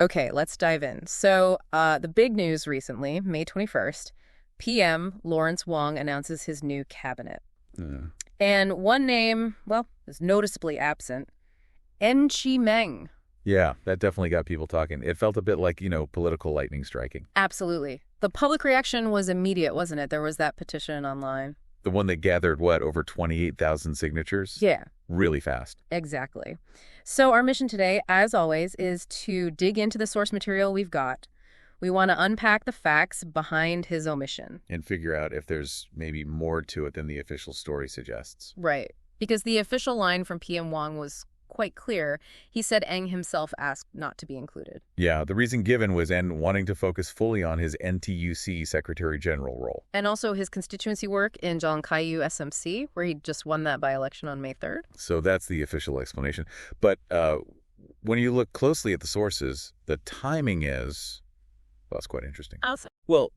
Okay, let's dive in. The big news recently, May 21st, PM Lawrence Wong announces his new cabinet. Uh, And one name, well, is noticeably absent, En Chi Meng. yeah, that definitely got people talking. It felt a bit like, political lightning striking. Absolutely. The public reaction was immediate, wasn't it? There was that petition online. The one that gathered, what, over 28,000 signatures? Yeah, Really fast. exactly. So our mission today, as always, is to dig into the source material we've got. We want to unpack the facts behind his omission. And figure out if there's maybe more to it than the official story suggests. Right. Because the official line from PM Wong was quite clear. He said Eng himself asked not to be included. Yeah, the reason given was N wanting to focus fully on his NTUC Secretary General role. And also his constituency work in Jalankayu SMC, where he just won that by-election on May 3rd. So that's the official explanation. But when you look closely at the sources, the timing is, well, it's quite interesting. Also. Well,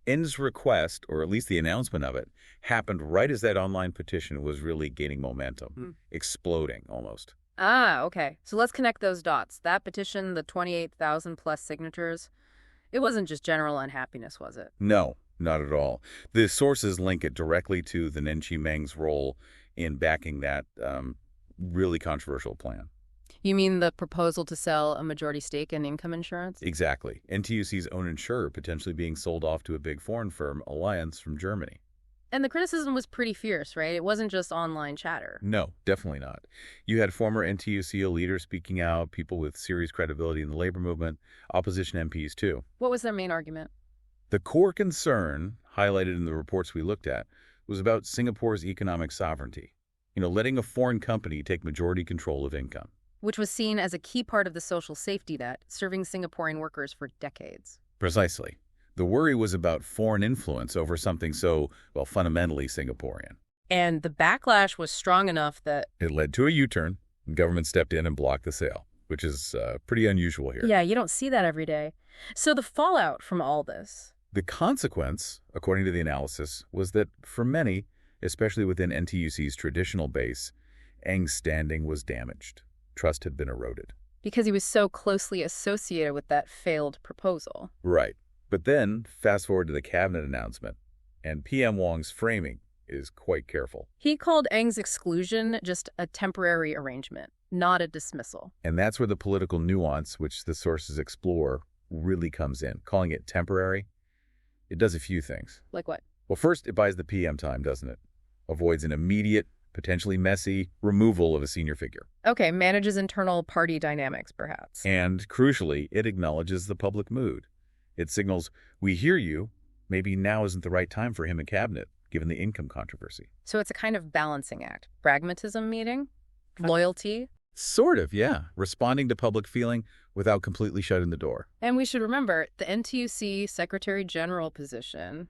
N's request, or at least the announcement of it, happened right as that online petition was really gaining momentum, exploding almost. Ah, okay. So let's connect those dots. That petition, the 28,000 plus signatures, it wasn't just general unhappiness, was it? No, not at all. The sources link it directly to the Nenchi Meng's role in backing that really controversial plan. You mean the proposal to sell a majority stake in income insurance? Exactly. NTUC's own insurer potentially being sold off to a big foreign firm, Alliance, from Germany. And the criticism was pretty fierce, right? It wasn't just online chatter. No, definitely not. You had former NTUC leaders speaking out, people with serious credibility in the labor movement, opposition MPs too. What was their main argument? The core concern, highlighted in the reports we looked at, was about Singapore's economic sovereignty. Letting a foreign company take majority control of income. Which was seen as a key part of the social safety net, serving Singaporean workers for decades. Precisely. The worry was about foreign influence over something so, well, fundamentally Singaporean. And the backlash was strong enough that... It led to a U-turn, and government stepped in and blocked the sale, which is pretty unusual here. Yeah, you don't see that every day. So the fallout from all this... The consequence, according to the analysis, was that for many, especially within NTUC's traditional base, Eng's standing was damaged. Trust had been eroded. Because he was so closely associated with that failed proposal. Right. But then, fast forward to the cabinet announcement, and PM Wong's framing is quite careful. He called Eng's exclusion just a temporary arrangement, not a dismissal. And that's where the political nuance, which the sources explore, really comes in. Calling it temporary, it does a few things. Like what? Well, first, it buys the PM time, doesn't it? Avoids an immediate, potentially messy removal of a senior figure. Okay, manages internal party dynamics, perhaps. And crucially, it acknowledges the public mood. It signals, we hear you, maybe now isn't the right time for him in cabinet, given the income controversy. So it's a kind of balancing act. Pragmatism meeting? Loyalty? Sort of, yeah. Responding to public feeling without completely shutting the door. And we should remember, the NTUC Secretary General position,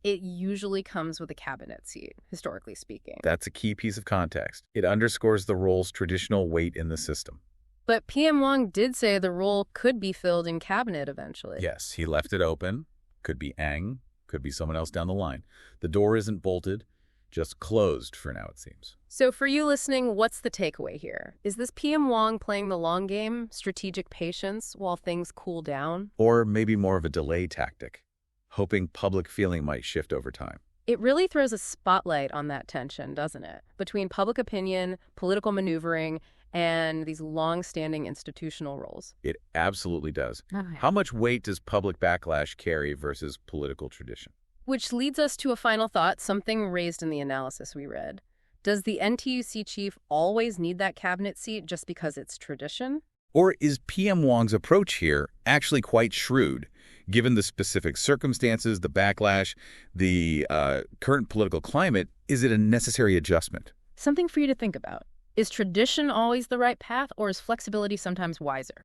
it usually comes with a cabinet seat, historically speaking. That's a key piece of context. It underscores the role's traditional weight in the system. But PM Wong did say the role could be filled in cabinet eventually. Yes, he left it open. Could be Eng, could be someone else down the line. The door isn't bolted, just closed for now, it seems. So for you listening, what's the takeaway here? Is this PM Wong playing the long game, strategic patience, while things cool down? Or maybe more of a delay tactic, hoping public feeling might shift over time. It really throws a spotlight on that tension, doesn't it? Between public opinion, political maneuvering, and these long-standing institutional roles. It absolutely does. Oh, yeah. How much weight does public backlash carry versus political tradition? Which leads us to a final thought, something raised in the analysis we read. Does the NTUC chief always need that cabinet seat just because it's tradition? Or is PM Wong's approach here actually quite shrewd, given the specific circumstances, the backlash, the current political climate? Is it a necessary adjustment? Something for you to think about. Is tradition always the right path, or is flexibility sometimes wiser?